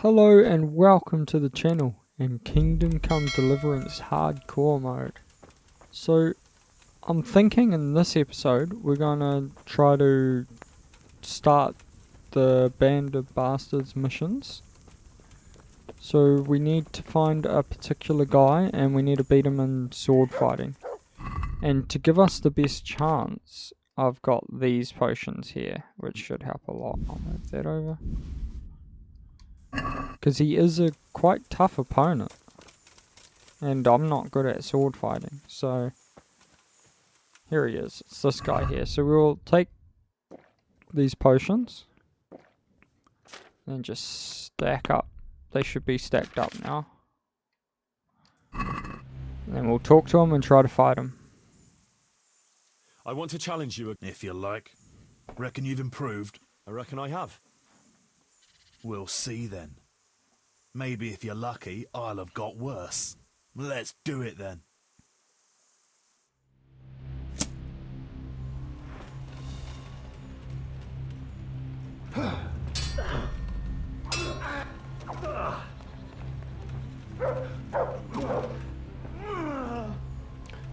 Hello and welcome to the channel in Kingdom Come Deliverance Hardcore Mode. So, I'm thinking in this episode we're gonna try to start the Band of Bastards missions. So we need to find a particular guy and we need to beat him in sword fighting. And to give us the best chance, I've got these potions here, which should help a lot. I'll move that over. Because he is a quite tough opponent. And I'm not good at sword fighting, so... Here he is, it's this guy here. So we'll take these potions. And just stack up. They should be stacked up now. And then we'll talk to him and try to fight him. I want to challenge you, if you like. Reckon you've improved? I reckon I have. We'll see then. Maybe if you're lucky, I'll have got worse. Let's do it then.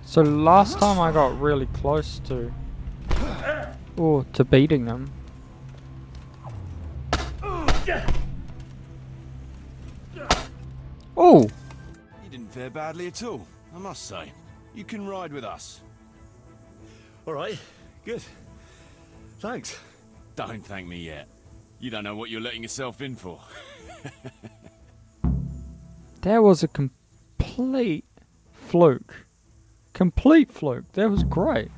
So last time I got really close to beating them. Oh! You didn't fare badly at all, I must say. You can ride with us. Alright, good. Thanks. Don't thank me yet. You don't know what you're letting yourself in for. That was a complete fluke. Complete fluke. That was great.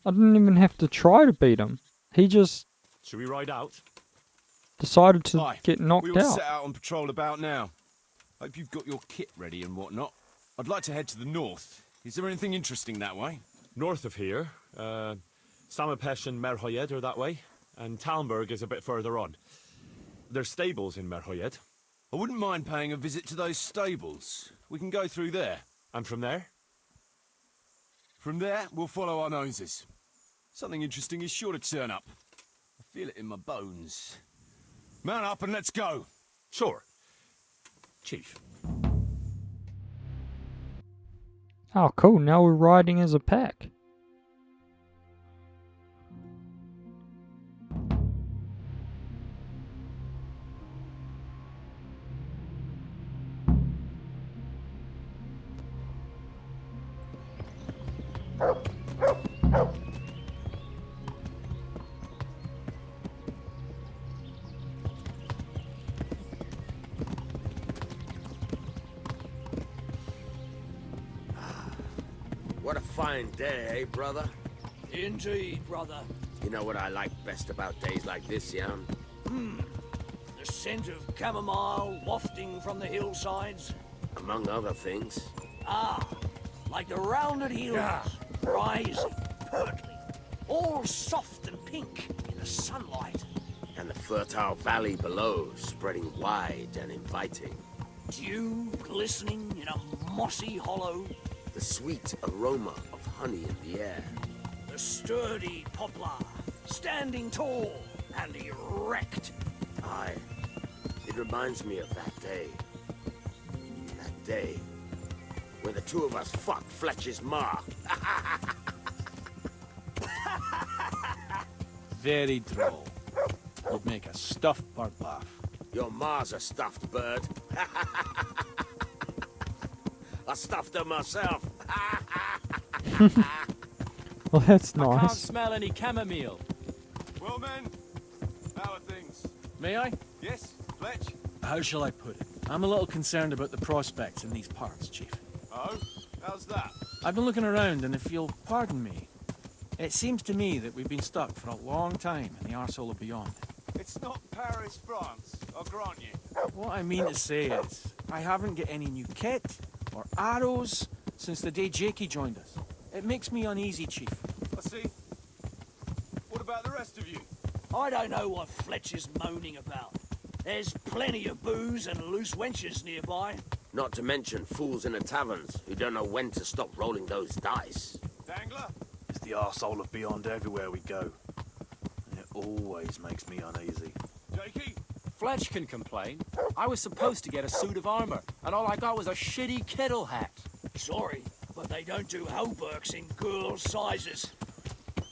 I didn't even have to try to beat him. He just... Should we ride out? Decided to get knocked we will out. set out on patrol about now. Hope you've got your kit ready and whatnot. I'd like to head to the north. Is there anything interesting that way? North of here, Samapesh and Merhoyed are that way, and Talmberg is a bit further on. There's stables in Merhoyed. I wouldn't mind paying a visit to those stables. We can go through there. And from there? From there, we'll follow our noses. Something interesting is sure to turn up. I feel it in my bones. Mount up and let's go. Sure. Chief. Oh cool, now we're riding as a pack. What a fine day, eh, brother? Indeed, brother. You know what I like best about days like this, Jan? The scent of chamomile wafting from the hillsides. Among other things. Ah, like the rounded hills, rising, purtling, all soft and pink in the sunlight. And the fertile valley below, spreading wide and inviting. Dew glistening in a mossy hollow. The sweet aroma of honey in the air. The sturdy poplar, standing tall and erect. Aye, it reminds me of that day. That day when the two of us fucked Fletcher's ma. Very droll. You'd make a stuffed bird laugh. Your ma's a stuffed bird. I stuffed her myself. Well, that's I can't nice. smell any chamomile. Well, men, how are things? May I? Yes, Fletch? How shall I put it? I'm a little concerned about the prospects in these parts, Chief. Oh, how's that? I've been looking around, and if you'll pardon me, it seems to me that we've been stuck for a long time in the arsehole of beyond. It's not Paris, France, I'll grant you. What I mean to say is, I haven't got any new kit or arrows since the day Jakey joined us. It makes me uneasy, Chief. I see. What about the rest of you? I don't know what Fletcher's moaning about. There's plenty of booze and loose wenches nearby. Not to mention fools in the taverns who don't know when to stop rolling those dice. Dangler? It's the arsehole of beyond everywhere we go. And it always makes me uneasy. Jakey? Fletch can complain. I was supposed to get a suit of armor, and all I got was a shitty kettle hat. Sorry, but they don't do hauberks in girls' sizes.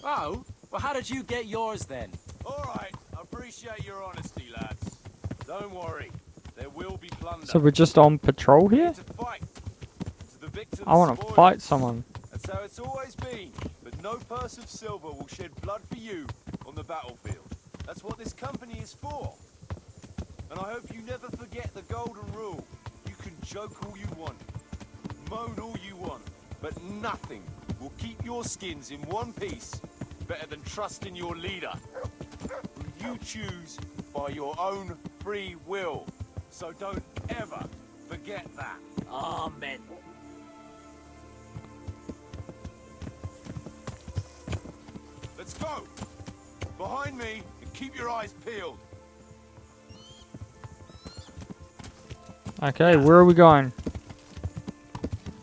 Oh? Well, how did you get yours then? All right, I appreciate your honesty, lads. Don't worry, there will be plunder. So we're just on patrol here? To fight. To the victims I want to spoiled. fight someone. That's how it's always been. But no purse of silver will shed blood for you on the battlefield. That's what this company is for. And I hope you never forget the golden rule. You can joke all you want, moan all you want, but nothing will keep your skins in one piece better than trusting your leader, who you choose by your own free will. So don't ever forget that. Amen. Let's go! Behind me, and keep your eyes peeled. Okay, where are we going?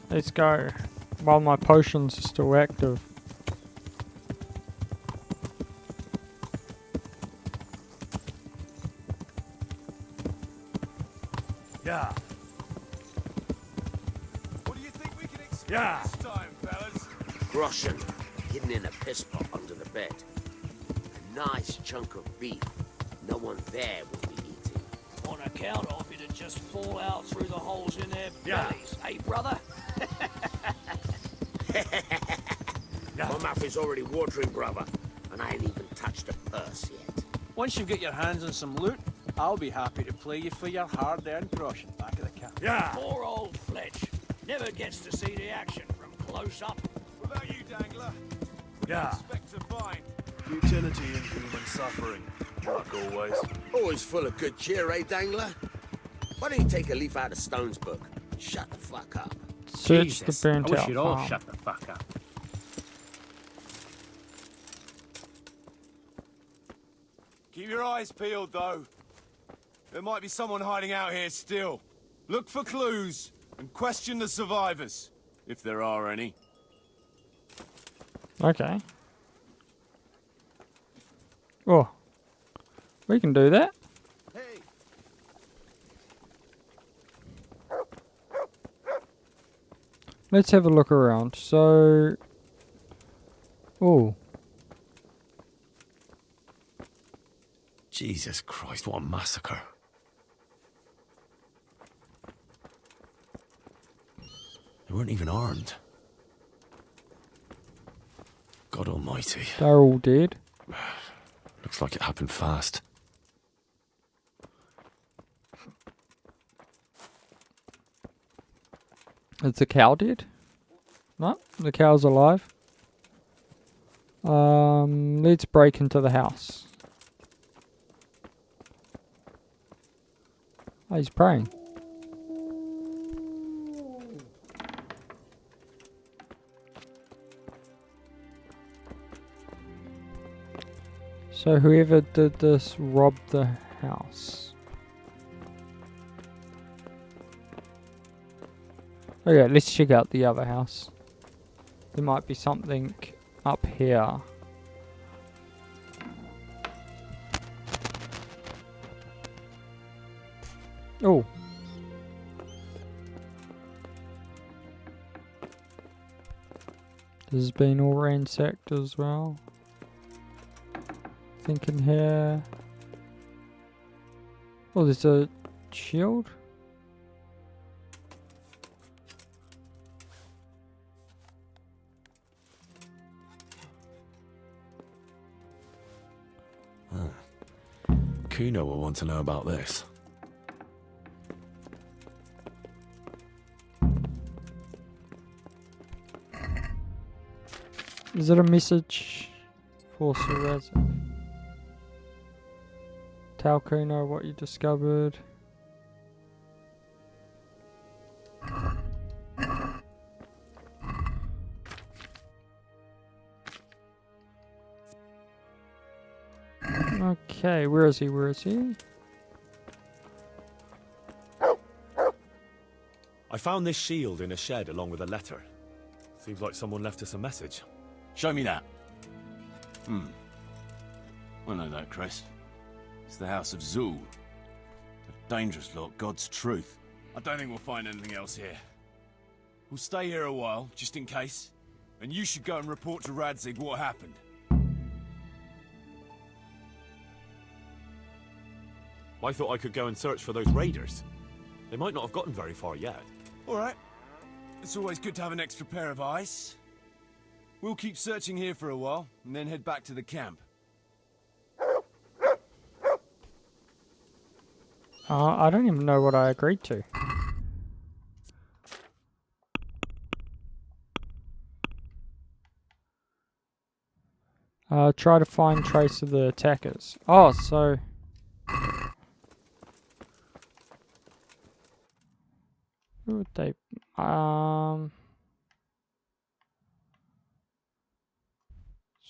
Let's go. While my potions are still active. Yeah. What do you think we can expect Yeah. this time, fellas? Groschen, hidden in a piss pot under the bed. A nice chunk of beef. No one there will be eating. On account of it'd just fall out through the holes in their Yeah. bellies, eh, brother? My mouth is already watering, brother, and I ain't even touched a purse yet. Once you get your hands on some loot, I'll be happy to play you for your hard-earned groschen back at the camp. Yeah. Poor old Fletch never gets to see the action from close up. What about you, Dangler? Yeah. Expect to find. Utility in human suffering. Like always. Always full of good cheer, eh, Dangler? Why don't you take a leaf out of Stone's book and shut the fuck up? Search Jesus, the burnt I wish out you'd all farm. shut the fuck up. Keep your eyes peeled, though. There might be someone hiding out here still. Look for clues and question the survivors, if there are any. Okay. Oh. We can do that. Hey, Let's have a look around. So... Oh. Jesus Christ, what a massacre. They weren't even armed. God almighty. They're all dead. Looks like it happened fast. Is the cow dead? No, the cow's alive. Let's break into the house. Oh, he's praying. So whoever did this robbed the house. Okay, let's check out the other house. There might be something up here. Oh. This has been all ransacked as well. Thinking here. Oh, there's a shield. Kuno will want to know about this. Is it a message for Sir Wazza? Tell Kuno what you discovered. Okay, where is he? Where is he? I found this shield in a shed along with a letter. Seems like someone left us a message. show me that. I know that, Chris. It's the House of Zul. Dangerous lot, God's truth. I don't think we'll find anything else here. We'll stay here a while, just in case. And you should go and report to Radzig what happened. I thought I could go and search for those raiders. They might not have gotten very far yet. Alright. It's always good to have an extra pair of eyes. We'll keep searching here for a while, and then head back to the camp. I don't even know what I agreed to. Try to find trace of the attackers. Oh, so... Who would they... So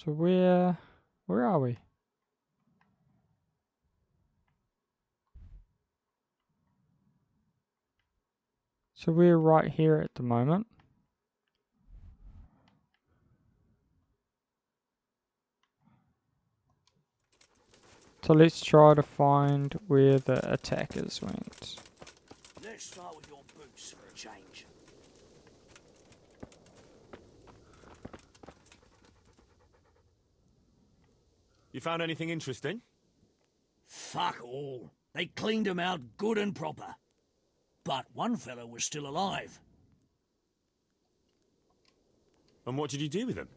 where are we? So we're right here at the moment. So let's try to find where the attackers went. Let's start with your boots for a change. You found anything interesting? Fuck all. They cleaned them out good and proper. But one fellow was still alive. And what did you do with them?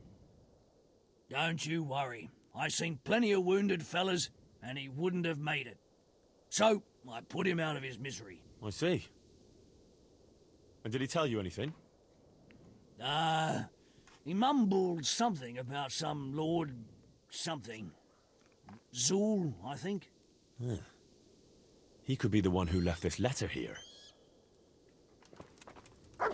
Don't you worry. I seen plenty of wounded fellas, and he wouldn't have made it. So, I put him out of his misery. I see. And did he tell you anything? He mumbled something about some Lord something. Zool, I think. He could be the one who left this letter here. My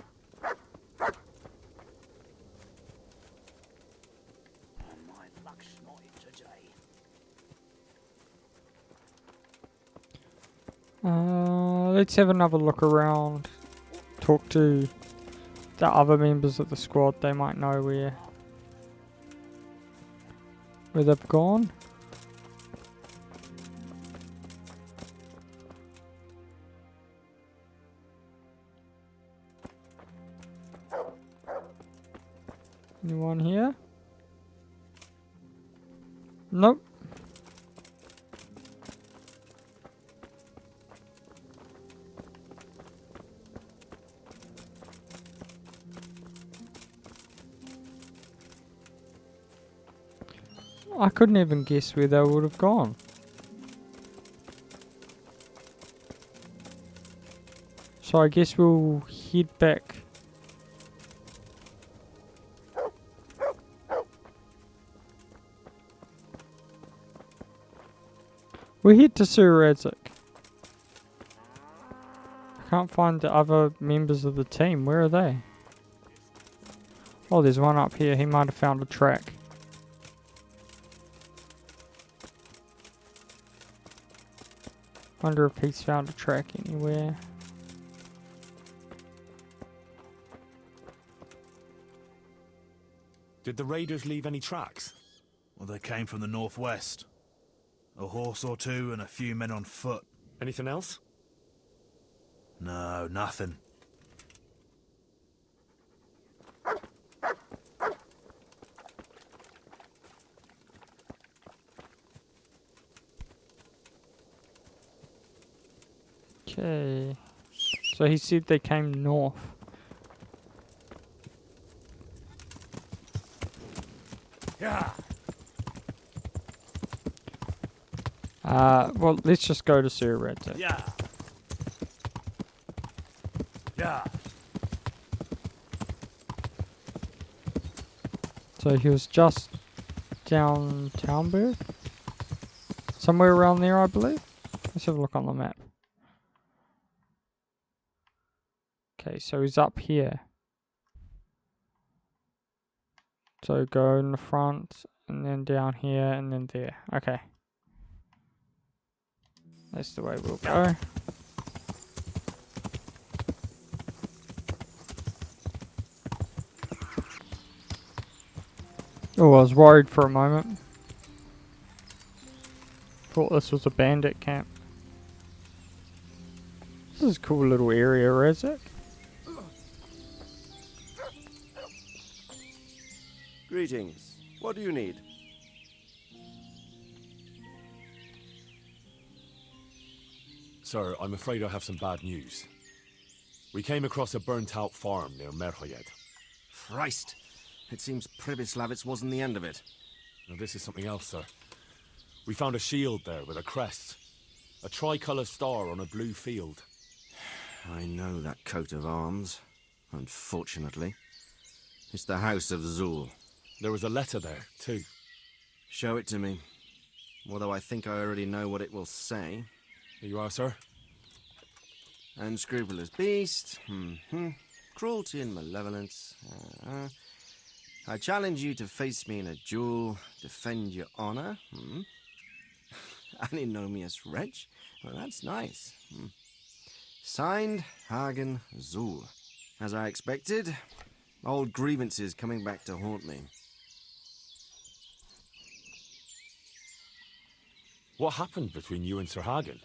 luck's not in today. Let's have another look around. Talk to the other members of the squad. They might know where they've gone. Anyone here? Nope. I couldn't even guess where they would have gone. So I guess we'll head back. We'll head to Sir Radzig. I can't find the other members of the team. Where are they? Oh, there's one up here. He might have found a track. Wonder if he's found a track anywhere. Did the raiders leave any tracks? Well, they came from the northwest. A horse or two and a few men on foot. Anything else? No, nothing. Okay. So he said they came north. Yeah. Well, let's just go to Sir Radzig. Yeah. Yeah. So he was just down Townburg? Somewhere around there, I believe. Let's have a look on the map. Okay, so he's up here. So go in the front, and then down here, and then there. Okay. That's the way we'll go. Oh, I was worried for a moment. Thought this was a bandit camp. This is a cool little area, Razak. Greetings. What do you need? Sir, I'm afraid I have some bad news. We came across a burnt-out farm near Merhoyed. Christ! It seems Pribyslavitz wasn't the end of it. Now this is something else, sir. We found a shield there with a crest. A tricolour star on a blue field. I know that coat of arms, unfortunately. It's the House of Zul. There was a letter there, too. Show it to me. Although I think I already know what it will say. Here you are, sir. Unscrupulous beast. Cruelty and malevolence. I challenge you to face me in a duel. Defend your honor. Antinomious wretch. Well, that's nice. Signed, Hagen Zul. As I expected, old grievances coming back to haunt me. What happened between you and Sir Hagen?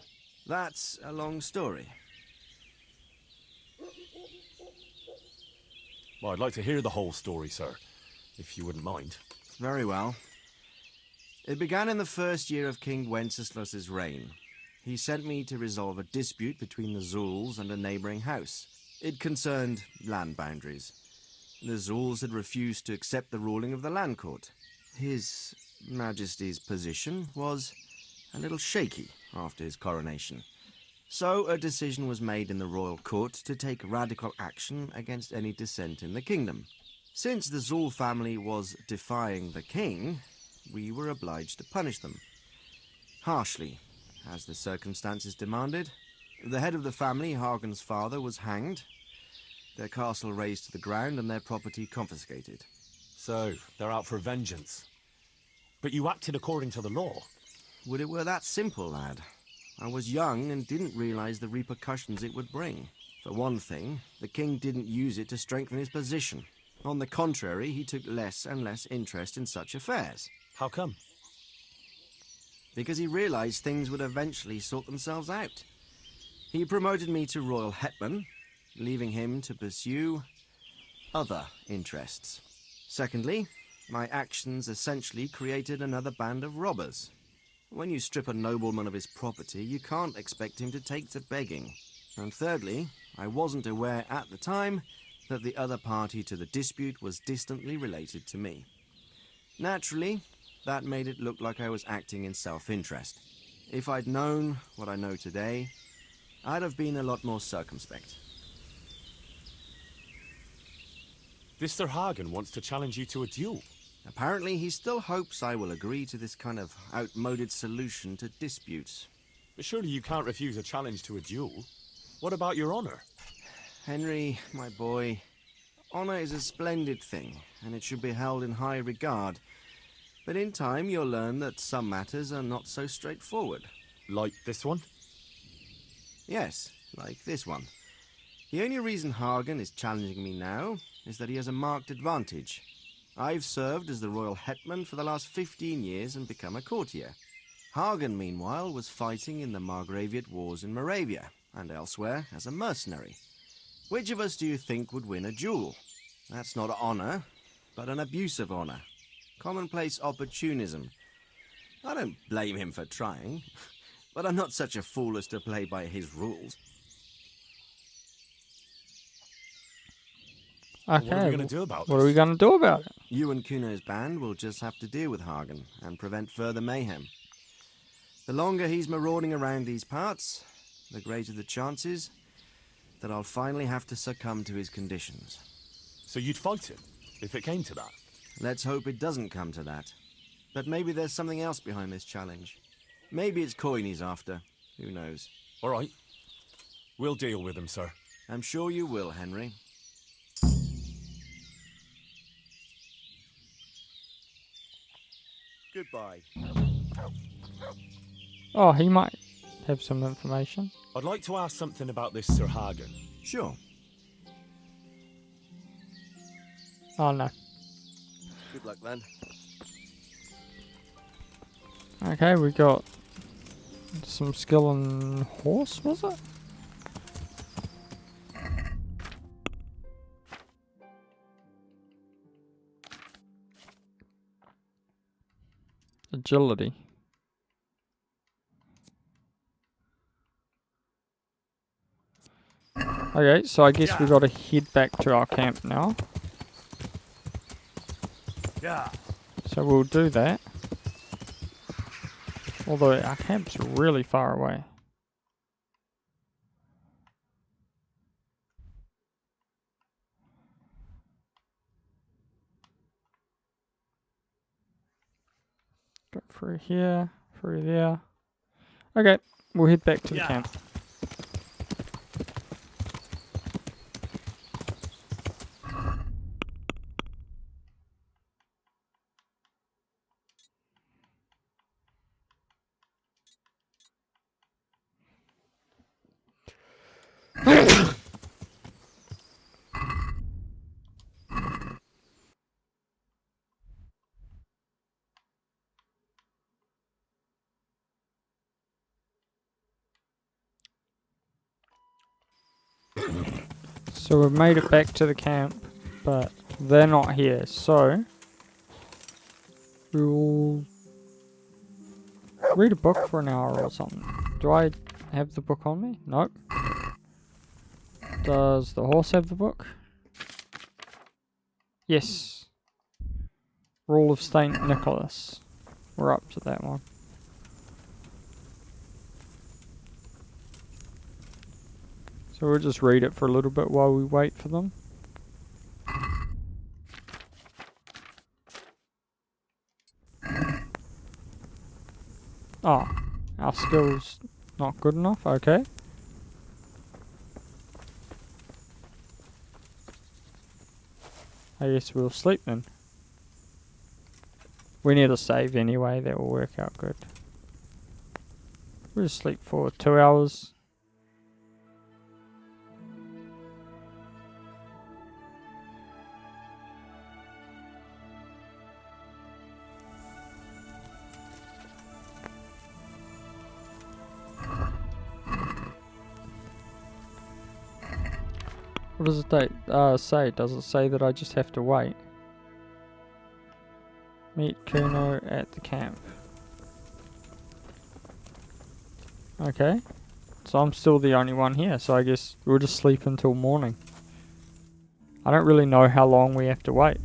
That's a long story. Well, I'd like to hear the whole story, sir, if you wouldn't mind. Very well. It began in the first year of King Wenceslas's reign. He sent me to resolve a dispute between the Zuls and a neighboring house. It concerned land boundaries. The Zuls had refused to accept the ruling of the land court. His Majesty's position was a little shaky after his coronation. So a decision was made in the royal court to take radical action against any dissent in the kingdom. Since the Zul family was defying the king, we were obliged to punish them. Harshly, as the circumstances demanded. The head of the family, Hagen's father, was hanged, their castle razed to the ground and their property confiscated. So, they're out for vengeance. But you acted according to the law. Would it were that simple, lad. I was young and didn't realize the repercussions it would bring. For one thing, the king didn't use it to strengthen his position. On the contrary, he took less and less interest in such affairs. How come? Because he realized things would eventually sort themselves out. He promoted me to royal hetman, leaving him to pursue other interests. Secondly, my actions essentially created another band of robbers. When you strip a nobleman of his property, you can't expect him to take to begging. And thirdly, I wasn't aware at the time that the other party to the dispute was distantly related to me. Naturally, that made it look like I was acting in self-interest. If I'd known what I know today, I'd have been a lot more circumspect. This Sir Hagen wants to challenge you to a duel. Apparently, he still hopes I will agree to this kind of outmoded solution to disputes. But surely you can't refuse a challenge to a duel. What about your honor? Henry, my boy, honor is a splendid thing, and it should be held in high regard. But in time, you'll learn that some matters are not so straightforward. Like this one? Yes, like this one. The only reason Hagen is challenging me now is that he has a marked advantage. I've served as the royal hetman for the last 15 years and become a courtier. Hagen, meanwhile, was fighting in the Margraviate Wars in Moravia and elsewhere as a mercenary. Which of us do you think would win a duel? That's not honor, but an abuse of honor. Commonplace opportunism. I don't blame him for trying, but I'm not such a fool as to play by his rules. Okay, What are we going to do about this? what are we going to do about it? You and Kuno's band will just have to deal with Hagen and prevent further mayhem. The longer he's marauding around these parts, the greater the chances that I'll finally have to succumb to his conditions. So you'd fight him, if it came to that? Let's hope it doesn't come to that. But maybe there's something else behind this challenge. Maybe it's coin he's after. Who knows? All right. We'll deal with him, sir. I'm sure you will, Henry. Goodbye. Oh, he might have some information. I'd like to ask something about this Sir Hagen. Sure. Oh no. Good luck, man. Okay, we got some skill in horse, was it? agility. Okay, so I guess we gotta head back to our camp now. So we'll do that. Although our camp's really far away. Go through here, through there. Okay, we'll head back to the camp. So we've made it back to the camp, but they're not here, so we'll read a book for an hour or something. Do I have the book on me? Nope. Does the horse have the book? Yes. Rule of St. Nicholas. We're up to that one. So we'll just read it for a little bit while we wait for them. Oh, our skill's not good enough, okay. I guess we'll sleep then. We need a save anyway, that will work out good. We'll just sleep for 2 hours. What does it say? Does it say that I just have to wait? Meet Kuno at the camp. Okay. So I'm still the only one here, so I guess we'll just sleep until morning. I don't really know how long we have to wait.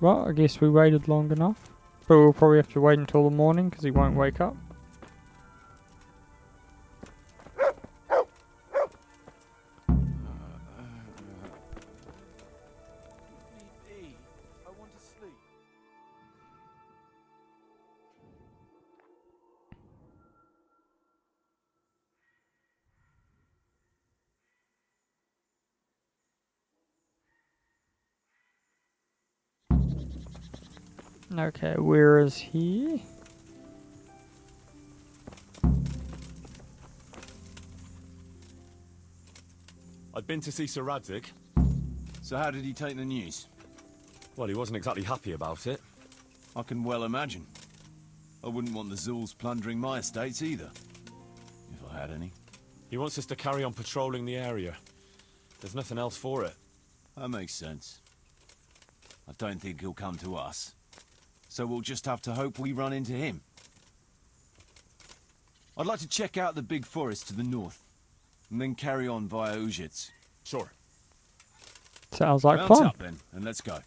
Well, I guess we waited long enough. But we'll probably have to wait until the morning because he won't wake up. I want to sleep. Okay, where is he? I'd been to see Sir Radzig. So how did he take the news? Well, he wasn't exactly happy about it. I can well imagine. I wouldn't want the Zulls plundering my estates either. If I had any. He wants us to carry on patrolling the area. There's nothing else for it. That makes sense. I don't think he'll come to us. So we'll just have to hope we run into him. I'd like to check out the big forest to the north, and then carry on via Ujits. Sure. Sounds like Mount fun. up then, and let's go.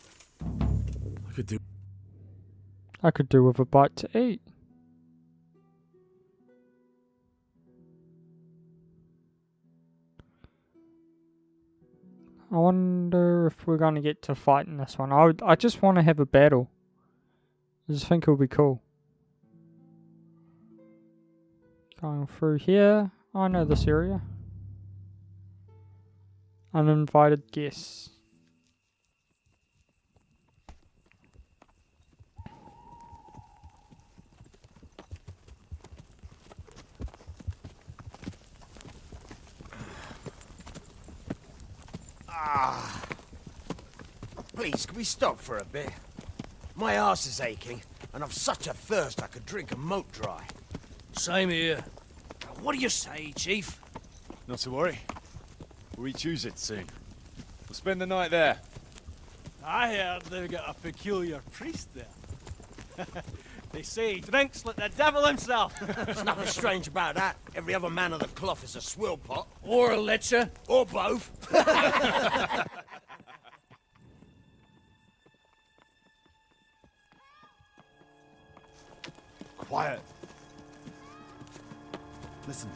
I could do with a bite to eat. I wonder if we're going to get to fight in this one. I just want to have a battle. I just think it'll be cool. Going through here. I know this area. Uninvited guests. Please, can we stop for a bit? My arse is aching, and I've such a thirst I could drink a moat dry. Same here. What do you say, Chief? Not to worry. We'll re-choose it soon. We'll spend the night there. I heard they've got a peculiar priest there. They say he drinks like the devil himself. There's nothing strange about that. Every other man of the cloth is a swill pot. Or a lecher. Or both. Quiet. Listen.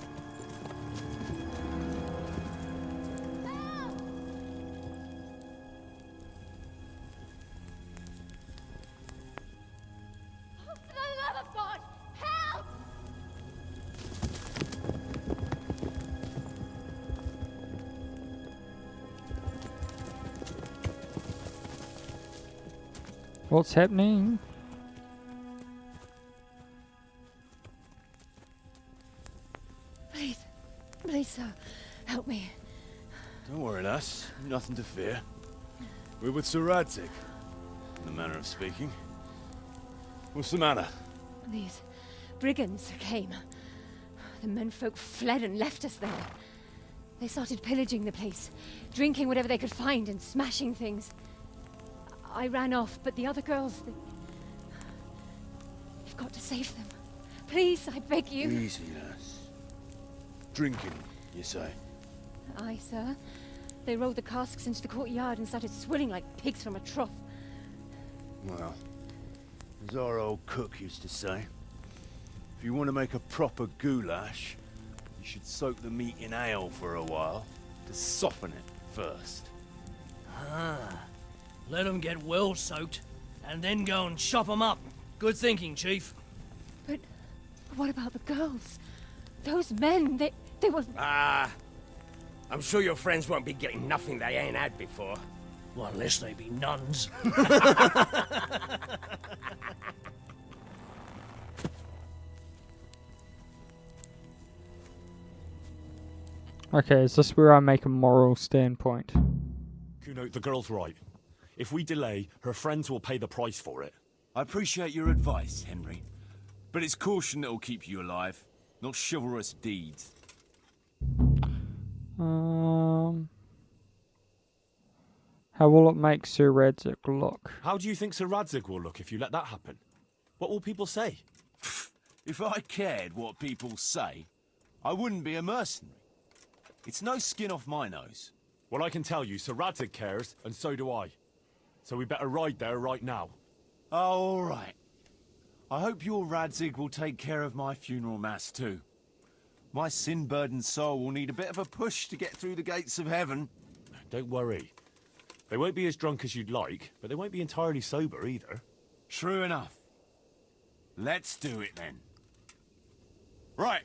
For the love of God, help! What's happening? Please, sir, help me. Don't worry, lass. Nothing to fear. We're with Sir Radzig, in the manner of speaking. What's the matter? These brigands came. The menfolk fled and left us there. They started pillaging the place, drinking whatever they could find and smashing things. I ran off, but the other girls, you've got to save them. Please, I beg you. Easy, lass. Drinking, you say? Aye, sir. They rolled the casks into the courtyard and started swilling like pigs from a trough. Well, as our old cook used to say, if you want to make a proper goulash, you should soak the meat in ale for a while to soften it first. Let them get well soaked, and then go and chop them up. Good thinking, Chief. But what about the girls? Those men, they were... I'm sure your friends won't be getting nothing they ain't had before. Well, unless they be nuns. Okay, is this where I make a moral standpoint? Kuno, the girl's right. If we delay, her friends will pay the price for it. I appreciate your advice, Henry. But it's caution that'll keep you alive, not chivalrous deeds. How will it make Sir Radzig look? How do you think Sir Radzig will look if you let that happen? What will people say? If I cared what people say, I wouldn't be a mercenary. It's no skin off my nose. Well, I can tell you, Sir Radzig cares, and so do I. So we better ride there right now. Oh, all right. I hope your Radzig will take care of my funeral mass too. My sin-burdened soul will need a bit of a push to get through the gates of heaven. Don't worry. They won't be as drunk as you'd like, but they won't be entirely sober either. True enough. Let's do it then. Right.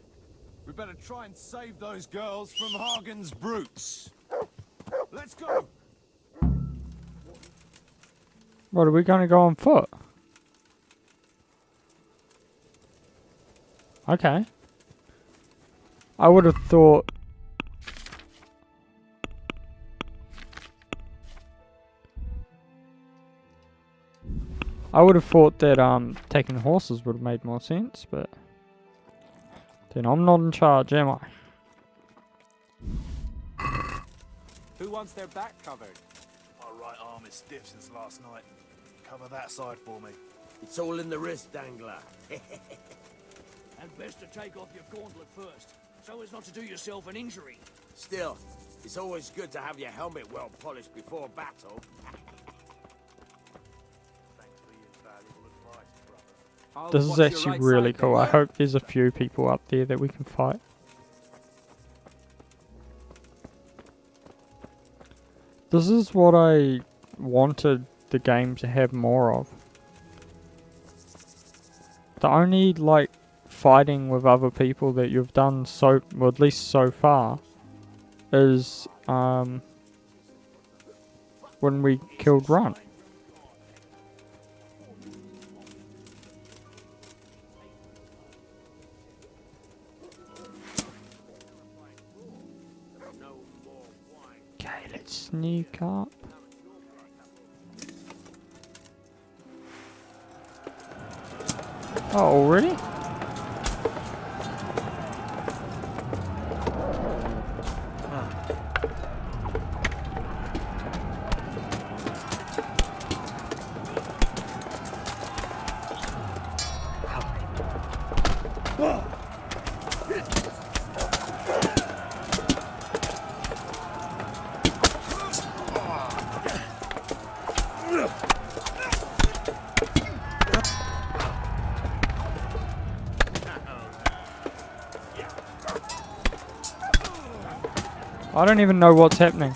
We better try and save those girls from Hagen's brutes. Let's go. What, are we gonna go on foot? Okay. I would have thought... that taking horses would have made more sense, but... Then I'm not in charge, am I? Who wants their back covered? My right arm is stiff since last night. Cover that side for me. It's all in the wrist, Dangler. And best to take off your gauntlet first, so as not to do yourself an injury. Still, it's always good to have your helmet well polished before battle. Thanks for your valuable advice, brother. I'll This is watch your actually right really side, cool. I then. hope there's a few people up there that we can fight. This is what I wanted the game to have more of. The only, like, fighting with other people that you've done so, well, at least so far, is, when we killed Run. Okay, let's New carp. Oh, already? I don't even know what's happening.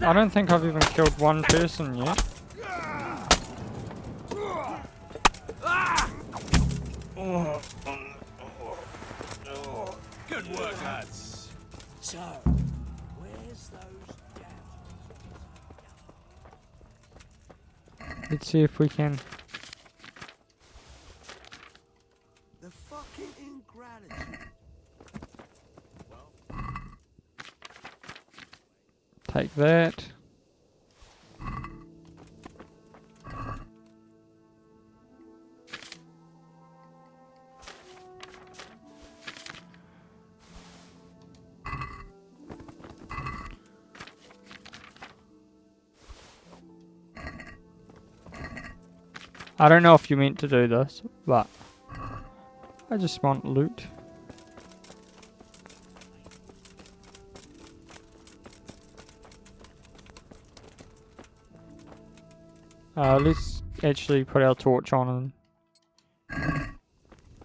I don't think I've even killed one person yet. Good work, lads. So, where's those damn... Let's see if we can. The fucking ingratitude. Take that. I don't know if you meant to do this, but I just want loot. Let's actually put our torch on and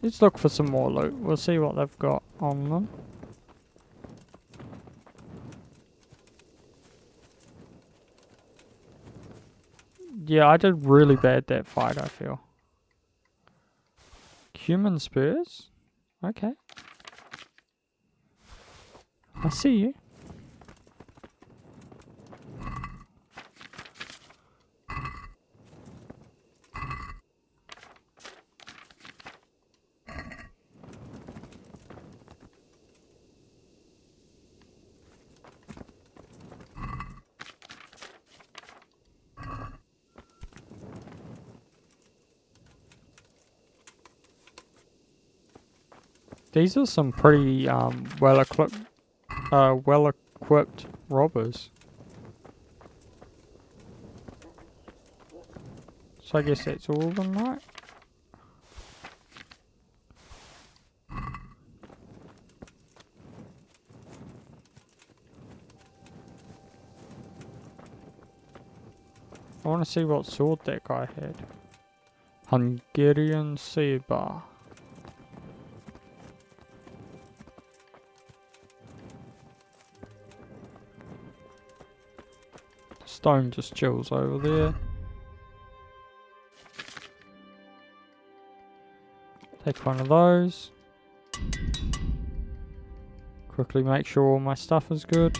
let's look for some more loot. We'll see what they've got on them. Yeah, I did really bad that fight, I feel. Human spurs? Okay. I see you. These are some pretty well-equipped robbers. So I guess that's all of them, right? I want to see what sword that guy had. Hungarian saber. Stone just chills over there. Take one of those. Quickly make sure all my stuff is good.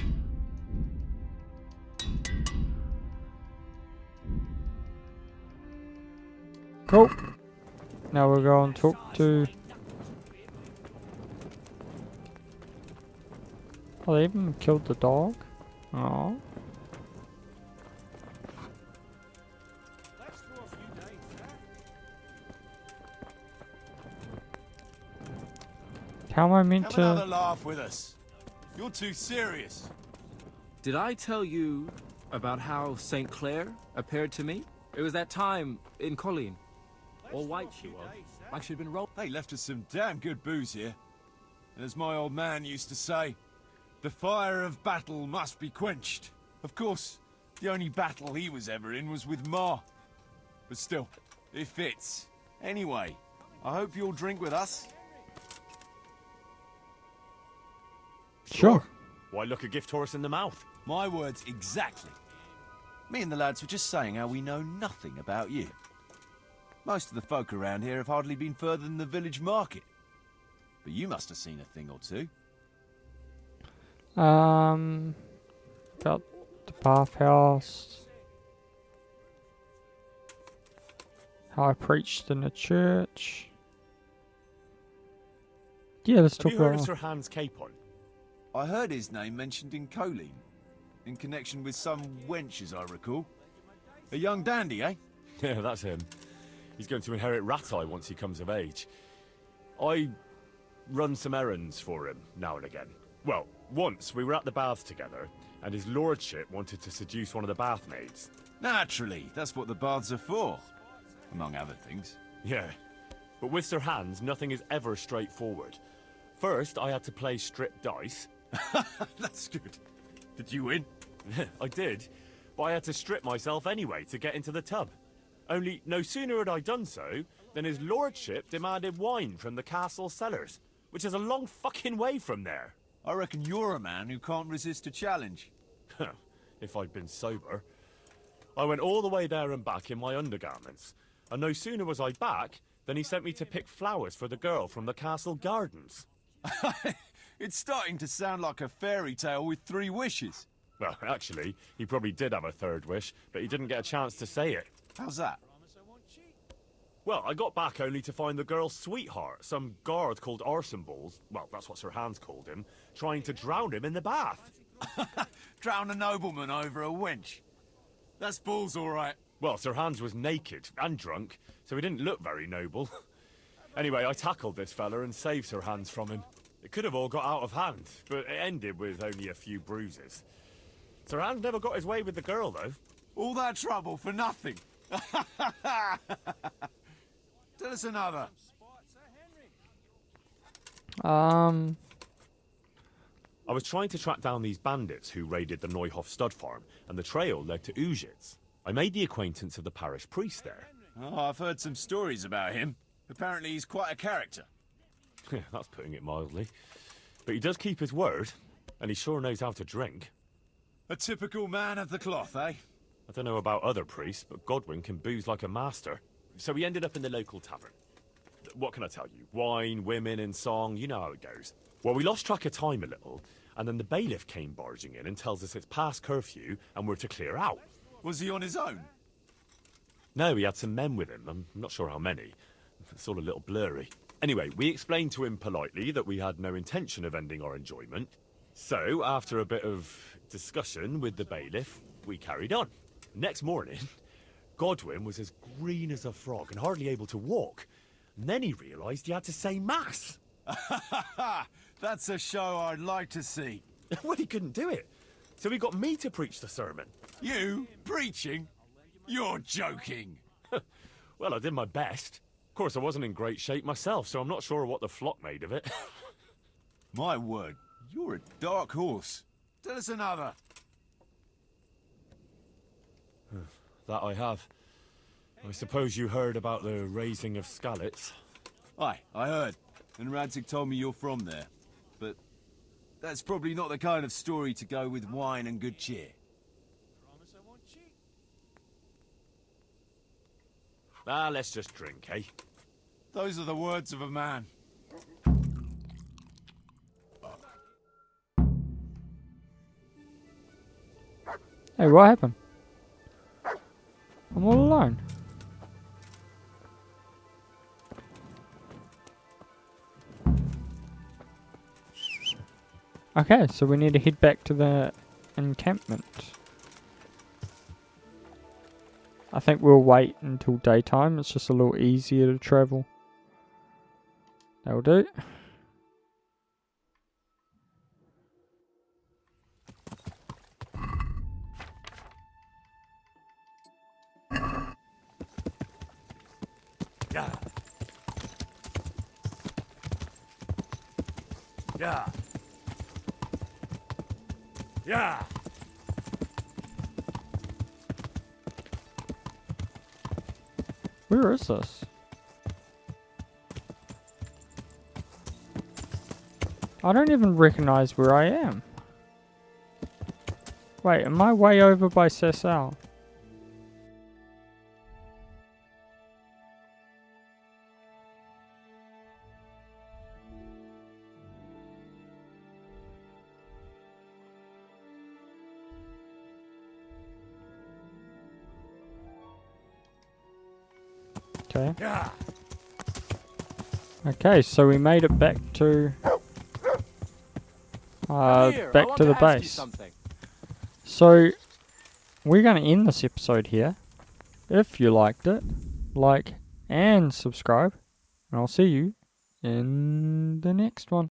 Cool. Now we'll go and talk to... Oh, they even killed the dog? Oh. How am I meant Have to... another laugh with us. You're too serious. Did I tell you about how St. Clair appeared to me? It was that time in Colleen. All white she was, like she'd been rolled. They left us some damn good booze here. And as my old man used to say, the fire of battle must be quenched. Of course, the only battle he was ever in was with Ma. But still, it fits. Anyway, I hope you'll drink with us. Sure. Why look a gift horse in the mouth? My words exactly. Me and the lads were just saying how we know nothing about you. Most of the folk around here have hardly been further than the village market. But you must have seen a thing or two. About the bathhouse. How I preached in the church. Yeah, let's Have talk you heard about of Sir Hans Capon? I heard his name mentioned in Colleen, in connection with some wench, as I recall. A young dandy, eh? Yeah, that's him. He's going to inherit Ratai once he comes of age. I run some errands for him now and again. Well, once we were at the baths together, and his lordship wanted to seduce one of the bath maids. Naturally, that's what the baths are for, among other things. Yeah, but with Sir Hans, nothing is ever straightforward. First, I had to play strip dice. That's good. Did you win? I did, but I had to strip myself anyway to get into the tub. Only no sooner had I done so than his lordship demanded wine from the castle cellars, which is a long fucking way from there. I reckon you're a man who can't resist a challenge. If I'd been sober. I went all the way there and back in my undergarments, and no sooner was I back than he sent me to pick flowers for the girl from the castle gardens. It's starting to sound like a fairy tale with 3 wishes. Well, actually, he probably did have a third wish, but he didn't get a chance to say it. How's that? Well, I got back only to find the girl's sweetheart, some guard called Arsenballs, well, that's what Sir Hans called him, trying to drown him in the bath. Drown a nobleman over a wench. That's balls, all right. Well, Sir Hans was naked and drunk, so he didn't look very noble. Anyway, I tackled this fella and saved Sir Hans from him. It could have all got out of hand, but it ended with only a few bruises. Sir Hans never got his way with the girl, though. All that trouble for nothing. Tell us another. Um, I was trying to track down these bandits who raided the Neuhof stud farm, and the trail led to Ujitz. I made the acquaintance of the parish priest there. Oh, I've heard some stories about him. Apparently he's quite a character. That's putting it mildly. But he does keep his word, and he sure knows how to drink. A typical man of the cloth, eh? I don't know about other priests, but Godwin can booze like a master. So we ended up in the local tavern. What can I tell you? Wine, women, and song, you know how it goes. Well, we lost track of time a little, and then the bailiff came barging in and tells us it's past curfew and we're to clear out. Was he on his own? No, he had some men with him. I'm not sure how many. It's all a little blurry. Anyway, we explained to him politely that we had no intention of ending our enjoyment. So, after a bit of discussion with the bailiff, we carried on. Next morning, Godwin was as green as a frog and hardly able to walk. And then he realised he had to say mass. That's a show I'd like to see. Well, he couldn't do it. So he got me to preach the sermon. You? Preaching? You're joking. Well, I did my best. Of course, I wasn't in great shape myself, so I'm not sure what the flock made of it. My word, you're a dark horse. Tell us another. That I have. I suppose you heard about the raising of Skalitz. Aye, I heard. And Radzig told me you're from there. But that's probably not the kind of story to go with wine and good cheer. Let's just drink, eh? Those are the words of a man. hey, what happened? I'm all alone. Okay, so we need to head back to the encampment. I think we'll wait until daytime. It's just a little easier to travel. That'll do. Yeah. Yeah. Yeah. Where is this? I don't even recognize where I am. Wait, am I way over by Sessal? Okay. Okay, so we made it back to back to the base. So we're going to end this episode here. If you liked it, like and subscribe, and I'll see you in the next one.